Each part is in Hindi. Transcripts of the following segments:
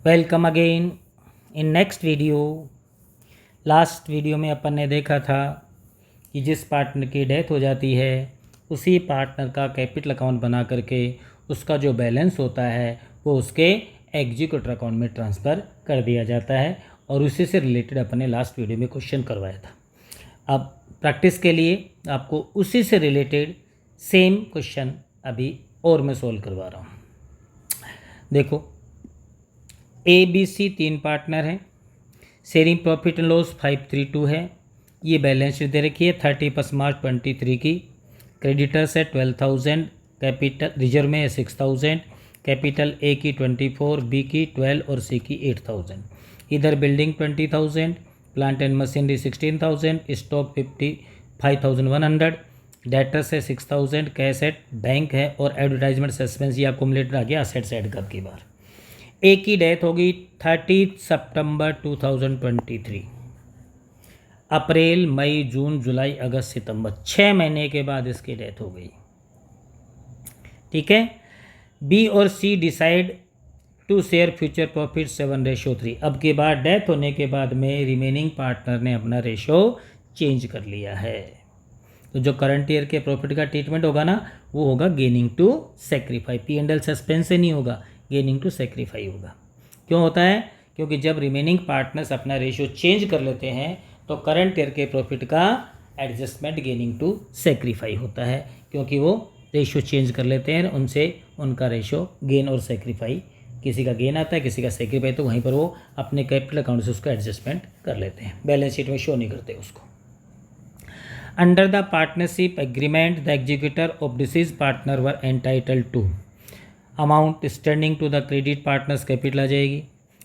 Welcome again in next video. Last video में अपन ने देखा था कि जिस पार्टनर की डेथ हो जाती है उसी पार्टनर का कैपिटल अकाउंट बना करके उसका जो बैलेंस होता है वो उसके एग्जीक्यूटर अकाउंट में ट्रांसफ़र कर दिया जाता है और उसी से रिलेटेड अपन ने लास्ट वीडियो में क्वेश्चन करवाया था। अब प्रैक्टिस के लिए आपको उसी से रिलेटेड सेम क्वेश्चन अभी और मैं सोल्व करवा रहा हूँ। देखो, ABC 3 पार्टनर हैं, शेयरिंग प्रॉफिट एंड लॉस 532 है। ये बैलेंस शीट दे रखी है 31 मार्च 23 की। क्रेडिटर्स है 12,000, कैपिटल रिजर्व में है 6,000, कैपिटल ए की 24, बी की 12 और सी की 8,000। इधर building 20,000, plant and machinery 16,000, stock 55,100, debtors है 6,000, कैश एट बैंक है और एडवर्टाइजमेंट सस्पेंस या अकुमुलेटर आ गया असेट्स ऐड करके बार। ए की डेथ होगी 30 सितंबर 2023। अप्रैल, मई, जून, जुलाई, अगस्त, सितंबर 6 महीने के बाद इसकी डेथ हो गई। ठीक है। बी और C decide to share future profit 7:3। अब की बार डेथ होने के बाद में रिमेनिंग पार्टनर ने अपना रेशो चेंज कर लिया है। तो जो करंट ईयर के प्रॉफिट का ट्रीटमेंट होगा ना वो होगा gaining to sacrifice. P&L suspense से नहीं होगा, गेनिंग टू सेक्रीफाई होगा। क्यों होता है? क्योंकि जब रिमेनिंग पार्टनर्स अपना रेशियो चेंज कर लेते हैं तो करंट ईयर के प्रॉफिट का एडजस्टमेंट गेनिंग टू सेक्रीफाई होता है, क्योंकि वो रेशियो चेंज कर लेते हैं, उनसे उनका रेशियो गेन और सेक्रीफाई, किसी का गेन आता है किसी का सेक्रीफाई, तो वहीं पर वो अपने कैपिटल अकाउंट से उसको एडजस्टमेंट कर लेते हैं, बैलेंस शीट में शो नहीं करते उसको। Under the partnership agreement the executor of deceased partner were entitled to amount standing to the credit partners capital आ जाएगी,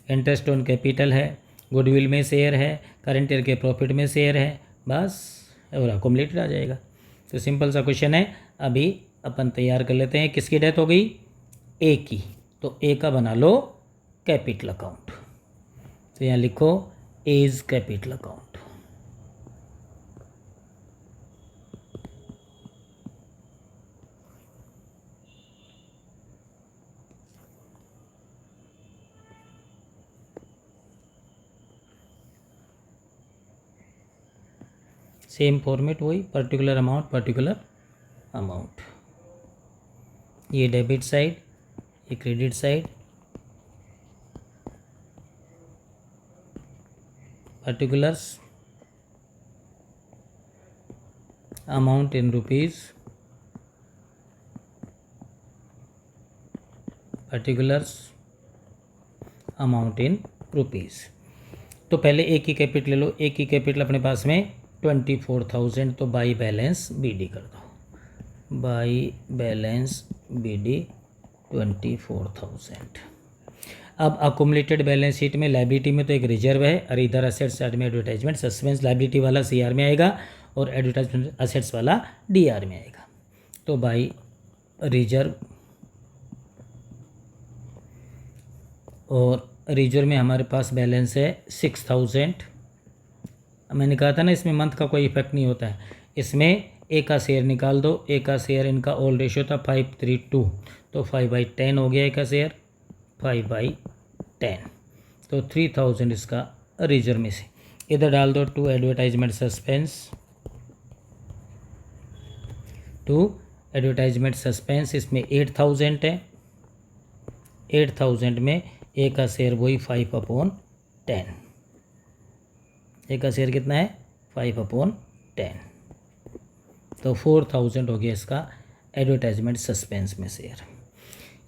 इंटरेस्ट ऑन कैपिटल है, गुडविल में शेयर है, करंट ईयर के प्रॉफिट में शेयर है, बस और अकोमलेटेड आ जाएगा। तो सिंपल सा क्वेश्चन है। अभी अपन तैयार कर लेते हैं। किसकी डेथ हो गई? ए की। तो ए का बना लो कैपिटल अकाउंट। तो यहाँ लिखो as capital account. Same format वही, पर्टिकुलर अमाउंट। ये डेबिट साइड, ये credit side, particulars amount in rupees, particulars amount in rupees. तो पहले ए की कैपिटल ले लो। ए की कैपिटल अपने पास में 24,000, तो बाई बैलेंस BD कर दो। By balance BD 24,000। अब अकुमुलेटेड बैलेंस शीट में लायबिलिटी में तो एक रिजर्व है और इधर असेट्स साइड में एडवर्टाइजमेंट सस्पेंस, लायबिलिटी वाला CR में आएगा और एडवर्टाइजमेंट असेट्स वाला DR में आएगा। तो बाई रिजर्व, और रिजर्व में हमारे पास बैलेंस है 6,000। मैंने कहा था ना इसमें मंथ का कोई इफेक्ट नहीं होता है। इसमें ए का शेयर निकाल दो। ए का शेयर इनका ओल्ड रेशियो था 532, तो 5/10 हो गया ए का शेयर, 5/10। तो 3,000 इसका रिजर्व में से इधर डाल दो टू एडवर्टाइजमेंट सस्पेंस, इसमें 8,000 है। 8,000 में ए का शेयर वही 5/10। ए का शेयर कितना है? 5/10। तो 4,000 हो गया इसका एडवर्टाइजमेंट सस्पेंस में शेयर।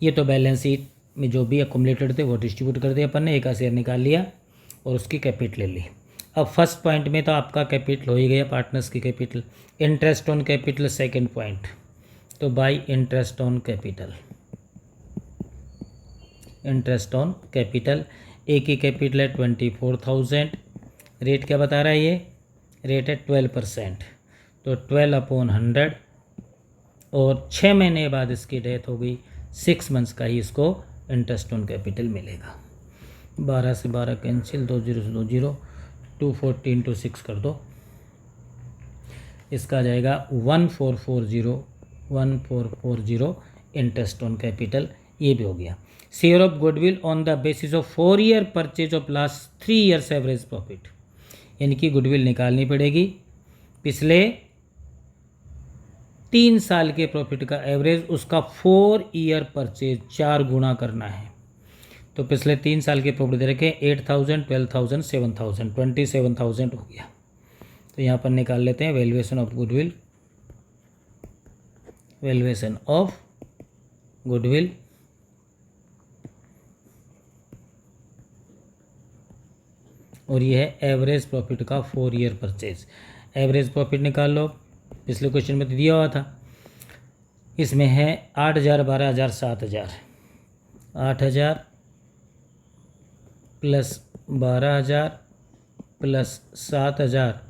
ये तो बैलेंस शीट में जो भी अकुमुलेटेड थे वो डिस्ट्रीब्यूट कर दिया अपन ने। ए का शेयर निकाल लिया और उसकी कैपिटल ले ली। अब फर्स्ट पॉइंट में तो आपका कैपिटल हो ही गया, पार्टनर्स की capital. Interest on capital second point, तो by interest on capital. Interest on capital, A की कैपिटल है 24,000। रेट क्या बता रहा है? ये रेट है 12%, तो 12/100। और 6 महीने बाद इसकी डेथ हो गई, 6 मंथ्स का ही इसको इंटरेस्ट ऑन कैपिटल मिलेगा। 12 से 12 कैंसिल, 2 0 से 2 0, 240 × 6 कर दो। इसका आ जाएगा 1440 इंटरेस्ट ऑन कैपिटल। ये भी हो गया। Share of goodwill on the basis of 4 year purchase of last 3 years average profit, यानी कि गुडविल निकालनी पड़ेगी पिछले 3 साल के प्रॉफिट का एवरेज, उसका 4 ईयर परचेज 4 गुना करना है। तो पिछले 3 साल के प्रॉफिट दे रखे 8,000, 12,000, 7,000, 27,000 हो गया। तो यहाँ पर निकाल लेते हैं valuation of goodwill, valuation of goodwill और ये है एवरेज प्रॉफिट का 4 ईयर परचेज। एवरेज प्रॉफिट निकाल लो, पिछले क्वेश्चन में तो दिया हुआ था। इसमें है 8,000, 12,000, 7,000, 8,000 plus 12,000 plus 7,000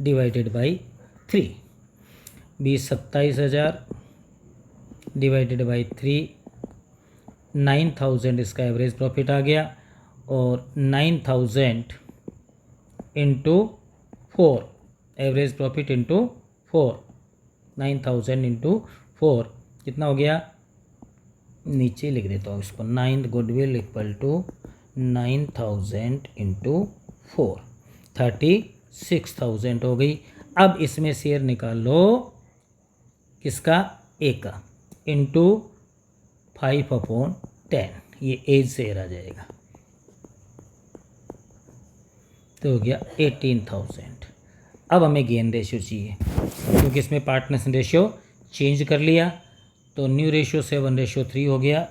divided by 3, 27,000 divided by 3, 9,000 इसका एवरेज प्रॉफिट आ गया। और 9,000 into 4, average profit into 4, 9,000 into 4 कितना हो गया, नीचे लिख देता हूँ इसको, 9 गुडविल इक्वल टू 9,000 इंटू 4, 36,000 हो गई। अब इसमें शेयर निकाल लो किसका, ए का, इंटू 5/10, ये एज शेयर आ जाएगा, तो हो गया 18,000। अब हमें गेन रेशियो चाहिए, क्योंकि इसमें पार्टनर्स रेशियो चेंज कर लिया, तो न्यू रेशियो 7:3 हो गया।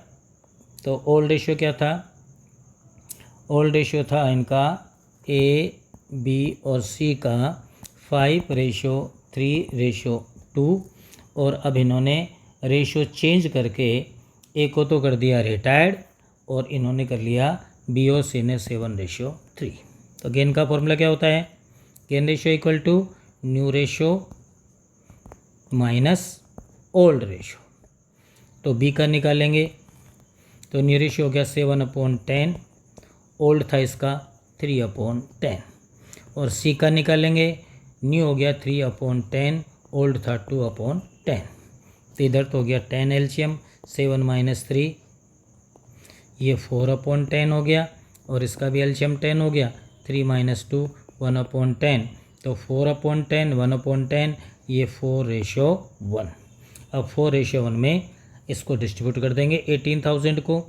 तो ओल्ड रेशियो क्या था, ओल्ड रेशियो था इनका ए, बी और सी का 5:3:2, और अब इन्होंने रेशियो चेंज करके ए को तो कर दिया रिटायर्ड, और इन्होंने कर लिया बी और सी ने 7:3। तो गेन का फॉर्मूला क्या होता है, gain ratio equal to new ratio minus old ratio. तो बी का निकालेंगे, तो न्यू रेशियो हो गया 7/10, ओल्ड था इसका 3/10, और सी का निकालेंगे, न्यू हो गया 3/10, ओल्ड था 2/10। तो इधर तो हो गया 10 एलसीएम, 7 - 3 ये 4/10 हो गया, और इसका भी एलसीएम 10 हो गया, 3 - 2 1/10, तो 4/10, 1/10, ये 4:1। अब 4:1 में इसको डिस्ट्रीब्यूट कर देंगे 18,000 को,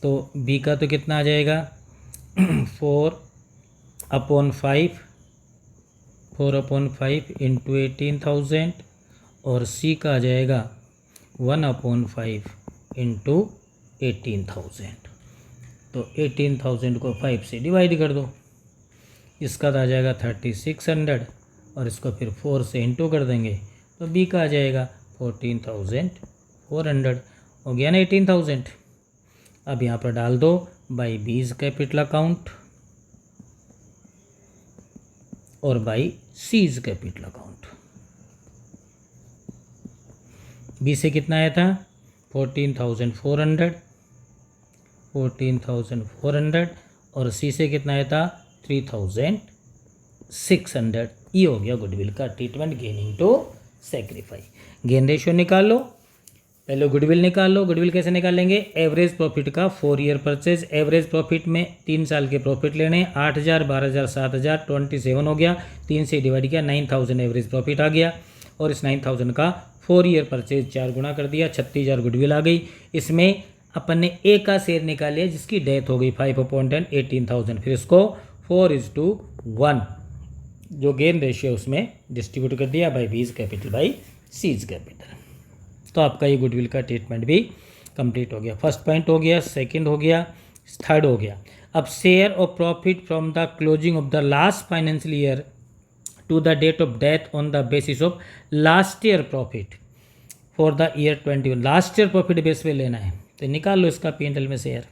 तो बी का तो कितना आ जाएगा 4/5 इंटू 18,000, और सी का आ जाएगा 1/5 इंटू 18,000। तो 18,000 को 5 से डिवाइड कर दो, इसका तो आ जाएगा 3600, और इसको फिर 4 से इंटू कर देंगे, तो बी का आ जाएगा 14,400 हो गया ना 18,000। अब यहाँ पर डाल दो बाई बीज कैपिटल अकाउंट और by C's capital account. B से कितना आया था 14,400, और सी से कितना आया था 3,600। ये हो गया गुडविल का treatment gaining to sacrifice. Gain ratio निकाल लो, पहले गुडविल निकाल लो। गुडविल कैसे निकालेंगे, एवरेज प्रॉफिट का 4 ईयर परचेज, एवरेज प्रॉफिट में 3 साल के प्रॉफिट लेने, 8,000, 12,000, 7,000, 27 हो गया, 3 से डिवाइड किया, 9,000 एवरेज प्रॉफिट आ गया, और इस 9,000 का 4 ईयर परचेज 4 गुना कर दिया, 36,000 गुडविल आ गई। इसमें अपन ने ए का शेयर निकालिया जिसकी डेथ हो गई 5/10, 18,000, फिर इसको 4:1 जो गेन रेशियो उसमें डिस्ट्रीब्यूट कर दिया by B's capital by C's capital. तो आपका ये गुडविल का ट्रीटमेंट भी कंप्लीट हो गया। फर्स्ट पॉइंट हो गया, सेकंड हो गया, थर्ड हो गया। अब share of profit from the closing of the last financial year to the date of death on the basis of last year profit for the year 21। Last year profit base पे लेना है, तो निकाल लो इसका P&L में शेयर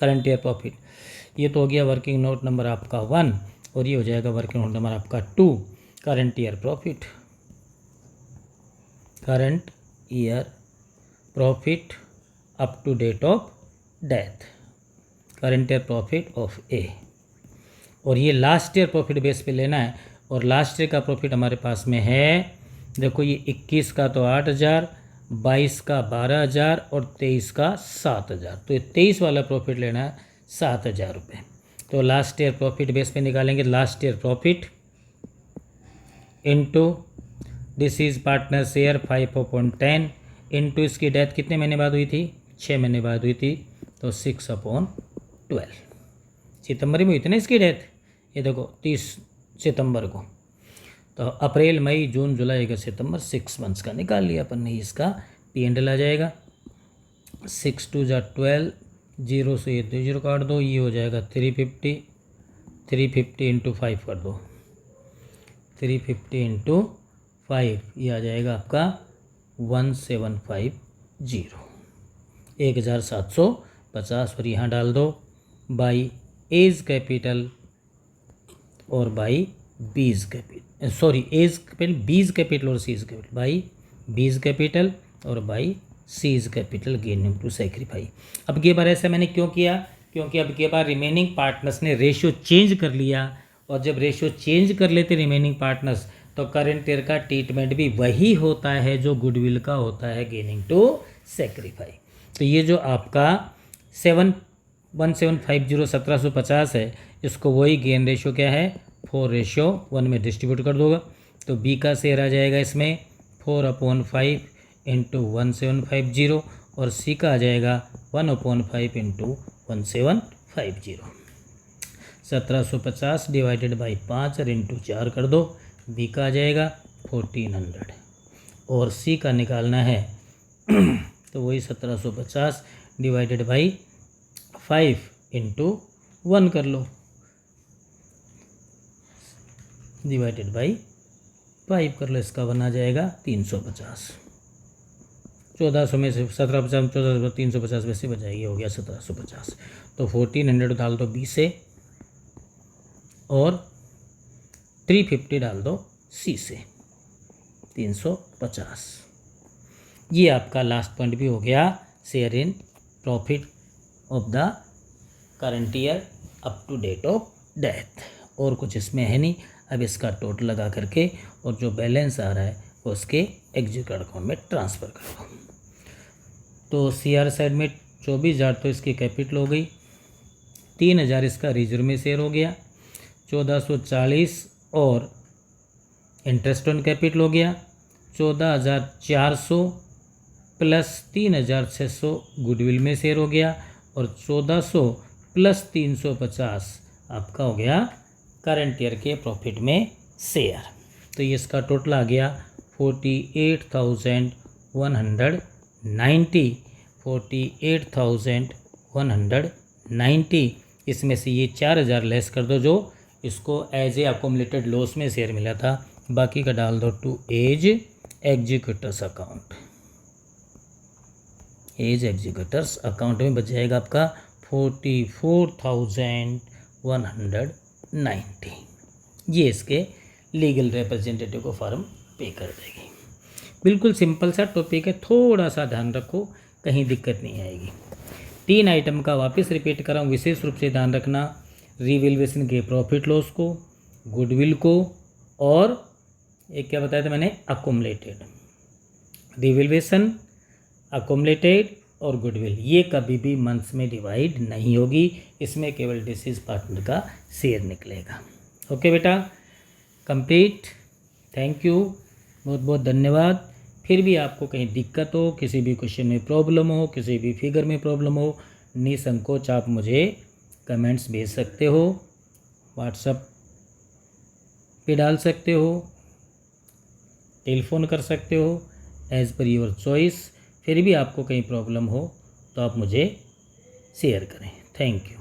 करंट ईयर प्रॉफिट। ये तो हो गया वर्किंग नोट नंबर आपका 1, और ये हो जाएगा वर्किंग नोट नंबर आपका 2, current year profit. Current year profit up to date of death, current year profit of A, और ये लास्ट ईयर प्रॉफिट बेस पे लेना है। और लास्ट ईयर का प्रॉफिट हमारे पास में है, देखो ये 21 का तो 8,000, 22 का 12,000 और 23 का 7,000। तो ये 23 वाला प्रॉफिट लेना है 7,000 रुपये। तो लास्ट ईयर प्रॉफिट बेस पे निकालेंगे last year profit into this is partner share 5/10 into इसकी डेथ कितने महीने बाद हुई थी, 6 महीने बाद हुई थी, तो 6/12 सितंबर में हुई थी ना इसकी डेथ। ये देखो 30 सितंबर को, तो अप्रैल मई जून जुलाई अगस्त सितंबर 6 मंथ्स का निकाल लिया अपन ने। इसका P&L आ जाएगा 6 2 जा 12, 0 से ये 2 0 काट दो, ये हो जाएगा 350 इंटू 5 कर दो, 350 इंटू 5 ये आ जाएगा आपका 1750, 1750 और यहाँ डाल दो बाई एज कैपिटल और by B's capital, sorry A's capital B's capital और C's capital, by B's capital और by C's capital gain to sacrifice. अब की बार ऐसा मैंने क्यों किया, क्योंकि अब की बार रिमेनिंग पार्टनर्स ने रेशियो चेंज कर लिया, और जब रेशियो चेंज कर लेते रिमेनिंग पार्टनर्स तो करंट ईयर का ट्रीटमेंट भी वही होता है जो गुडविल का होता है गेनिंग टू सेक्रीफाई। तो ये जो आपका 1750 1750 है, इसको वही गेन रेशियो क्या है 4:1 में डिस्ट्रीब्यूट कर दोगा, तो बी का शेयर आ जाएगा इसमें 4/5 इंटू 1750 और सी का आ जाएगा 1/5 इंटू 1750। 1750 डिवाइडेड बाई 5 और इंटू 4 कर दो, बी का आ जाएगा 1400 और सी का निकालना है तो वही 1750 डिवाइडेड बाई 5 इंटू 1 कर लो, डिवाइडेड बाई 5 कर लो, इसका बना जाएगा 350। 1400 में से 1750 1400 350 में से बचाएगी, हो गया 1750। तो 1400 डाल दो बी से और 350 डाल दो सी से, 350। ये आपका लास्ट पॉइंट भी हो गया share in profit of the current year up to date of death. और कुछ इसमें है नहीं। अब इसका टोटल लगा करके और जो बैलेंस आ रहा है वो उसके एग्जीक्यूटिव अकाउंट में ट्रांसफ़र कर दो। तो CR साइड में 24,000 तो इसकी कैपिटल हो गई, 3,000 इसका रिजर्व में शेयर हो गया, 1440 और इंटरेस्ट ऑन कैपिटल हो गया, 14,400 प्लस 3,600 गुडविल में शेयर हो गया और 1,400 प्लस 350 आपका हो गया करंट ईयर के प्रॉफिट में शेयर। तो ये इसका टोटल आ गया 48,190, 48,190। इसमें से ये 4,000 लेस कर दो जो इसको एज ए अकोमलेटेड लॉस में शेयर मिला था, बाकी का डाल दो to as executors account. As executors account में बच जाएगा आपका 44,190। ये इसके लीगल रिप्रेजेंटेटिव को फॉर्म पे कर देगी। बिल्कुल सिंपल सा टॉपिक है, थोड़ा सा ध्यान रखो, कहीं दिक्कत नहीं आएगी। 3 आइटम का वापस रिपीट कर रहा हूँ, विशेष रूप से ध्यान रखना। रिवैल्यूएशन के प्रॉफिट लॉस को, गुडविल को, और एक क्या बताया था मैंने, अकोमलेटेड। रिवैल्यूएशन, अकोमलेटेड और गुडविल ये कभी भी मंथ्स में डिवाइड नहीं होगी, इसमें केवल डिसीज पार्टनर का शेयर निकलेगा। ओके बेटा, कंप्लीट। थैंक यू, बहुत बहुत धन्यवाद। फिर भी आपको कहीं दिक्कत हो, किसी भी क्वेश्चन में प्रॉब्लम हो, किसी भी फिगर में प्रॉब्लम हो, निसंकोच आप मुझे कमेंट्स भेज सकते हो, व्हाट्सएप पे डाल सकते हो, टेलीफोन कर सकते हो, एज़ पर योर चॉइस। फिर भी आपको कहीं प्रॉब्लम हो तो आप मुझे शेयर करें। Thank you.